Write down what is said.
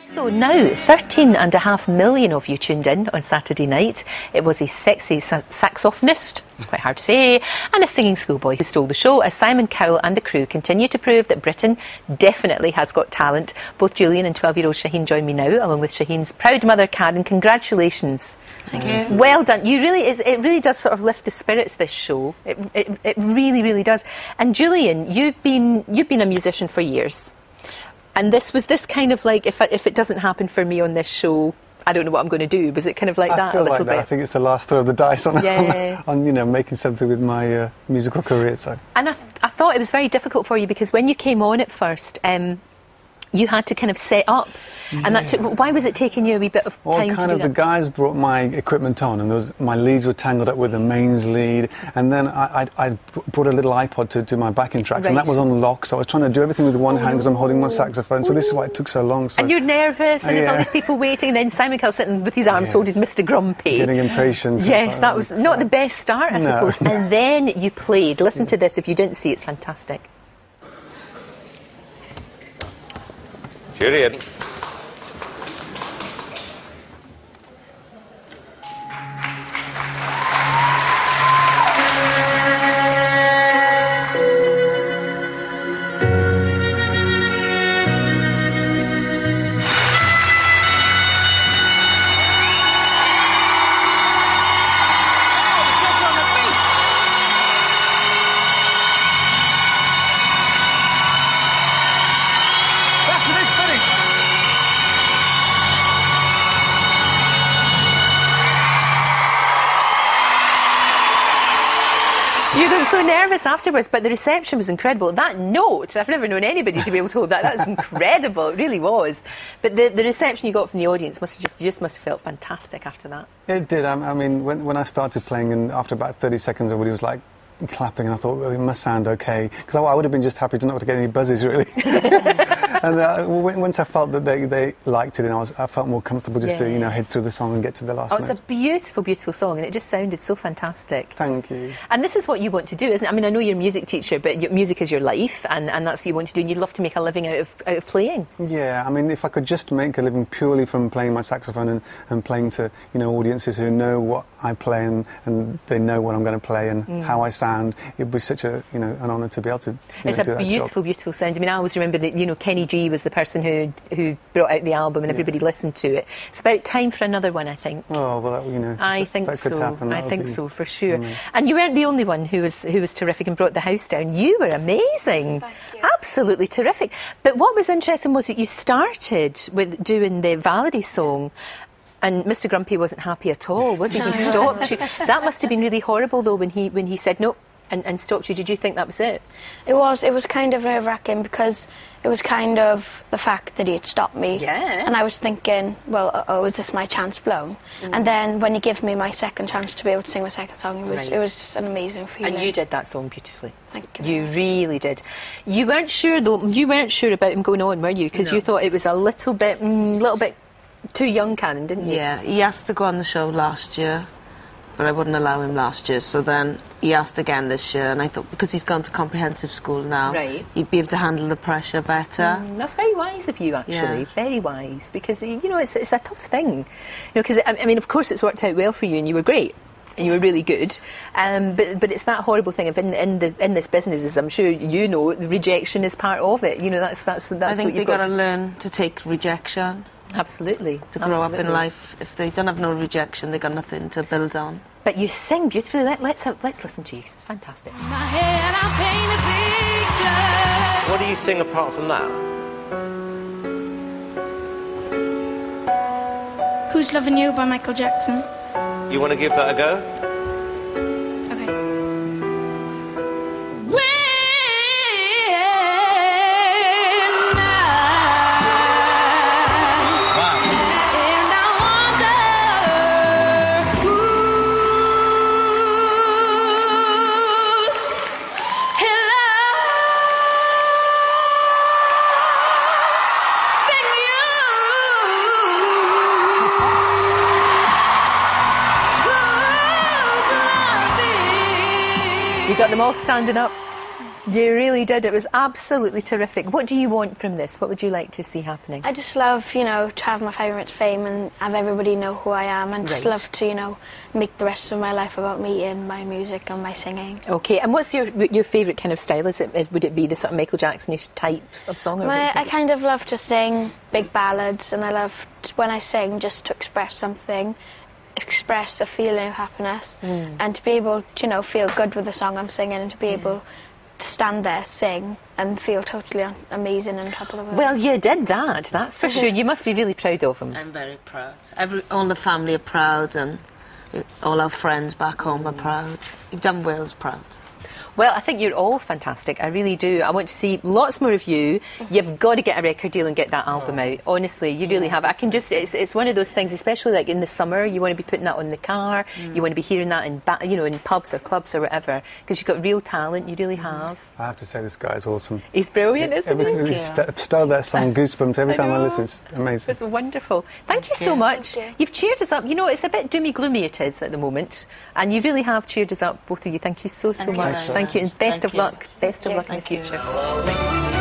So now, 13.5 million of you tuned in on Saturday night. It was a sexy saxophonist, it's quite hard to say, and a singing schoolboy who stole the show as Simon Cowell and the crew continue to prove that Britain definitely has got talent. Both Julian and 12-year-old Shaheen join me now, along with Shaheen's proud mother, Karen. Congratulations. Thank you. Well done. It really does sort of lift the spirits, this show. It really, really does. And Julian, you've been a musician for years. And was this kind of like, if it doesn't happen for me on this show, I don't know what I'm going to do? Was it kind of like that a little bit? I think it's the last throw of the dice on making something with my musical career. So. And I thought it was very difficult for you because when you came on at first, you had to kind of set up, and that took. Why was it taking you a wee bit of time to do that? The guys brought my equipment on, and my leads were tangled up with the mains lead, and then I brought a little iPod to do my backing tracks, and that was on lock. So I was trying to do everything with one hand because I'm holding my saxophone. So this is why it took so long. So. And you're nervous, and there's all these people waiting, and then Simon Cowell sitting with his arms folded, Mr. Grumpy, getting impatient. Yes, that was not the best start, I suppose. And then you played. Listen to this. If you didn't see, it's fantastic. Julian. You got so nervous afterwards, but the reception was incredible. That note, I've never known anybody to be able to hold that. That was incredible. It really was. But the reception you got from the audience must have felt fantastic after that. It did. I mean, when I started playing, and after about 30 seconds, everybody was like clapping, and I thought, well, it must sound okay, because I would have been just happy to not to get any buzzes, really. And once I felt that they liked it, and I felt more comfortable just to head through the song and get to the last note. It's a beautiful, beautiful song, and it just sounded so fantastic. Thank you. And this is what you want to do, isn't it? I mean, I know you're a music teacher, but music is your life, and that's what you want to do, and you'd love to make a living out of playing. Yeah, I mean, if I could just make a living purely from playing my saxophone and playing to audiences who know what I play and they know what I'm going to play and how I sound, it would be such a an honour to be able to. It's a beautiful, beautiful sound. I mean, I always remember that Kenny G was the person who brought out the album and everybody listened to it. It's about time for another one, I think. Oh well, I think so. Could happen. I think so for sure. And you weren't the only one who was terrific and brought the house down. You were amazing. Thank you. Absolutely terrific. But what was interesting was that you started with doing the Valerie song. And Mr. Grumpy wasn't happy at all, was he? He stopped you. That must have been really horrible, though, when he said no and stopped you. Did you think that was it? It was kind of nerve-wracking because it was kind of the fact that he had stopped me. Yeah. And I was thinking, well, is this my chance blown? And then when he gave me my second chance to be able to sing my second song, it was just an amazing feeling. And you did that song beautifully. Thank you. You really did. You weren't sure, though. You weren't sure about him going on, were you? Because you thought it was a little bit too young, Karen, didn't you? Yeah, he asked to go on the show last year, but I wouldn't allow him last year. So then he asked again this year, and I thought because he's gone to comprehensive school now, he'd be able to handle the pressure better. That's very wise of you, actually. Very wise, because it's a tough thing. Because I mean, of course, it's worked out well for you, and you were great. And you were really good, but it's that horrible thing of in this business, as I'm sure you know, rejection is part of it. That's I think what you've got to learn to take rejection. Absolutely. To grow up in life. If they don't have no rejection, they've got nothing to build on. But you sing beautifully. Let's listen to you, because it's fantastic. In my head, I paint a picture. What do you sing apart from that? Who's Loving You by Michael Jackson. You want to give that a go? Okay. You got them all standing up. You really did. It was absolutely terrific. What do you want from this? What would you like to see happening? I just love, you know, to have my favourites fame and have everybody know who I am, and just love to, you know, make the rest of my life about me and my music and my singing. Okay, and what's your favourite kind of style? Would it be the sort of Michael Jackson-ish type of song? I kind of love to sing big ballads, and I love when I sing just to express something, express a feeling of happiness, and to be able to, you know, feel good with the song I'm singing, and to be able to stand there, sing, and feel totally amazing and top of the world. Well, you did that, that's for sure. You must be really proud of him. I'm very proud. All the family are proud, and all our friends back home are proud. You've done Wales proud. Well, I think you're all fantastic. I really do. I want to see lots more of you. You've got to get a record deal and get that album out. Honestly, you really have. I can just, it's one of those things, especially like in the summer, you want to be putting that on the car, you want to be hearing that in, you know, in pubs or clubs or whatever, because you've got real talent, you really have. I have to say, this guy's awesome. He's brilliant, isn't he? Every start of that song, goosebumps every time I listen. It's amazing. It's wonderful. Thank you so much. You've cheered us up. You know, it's a bit doomy gloomy it is at the moment, and you really have cheered us up, both of you. Thank you so much. Thank you, and best of luck. Best of luck in the future.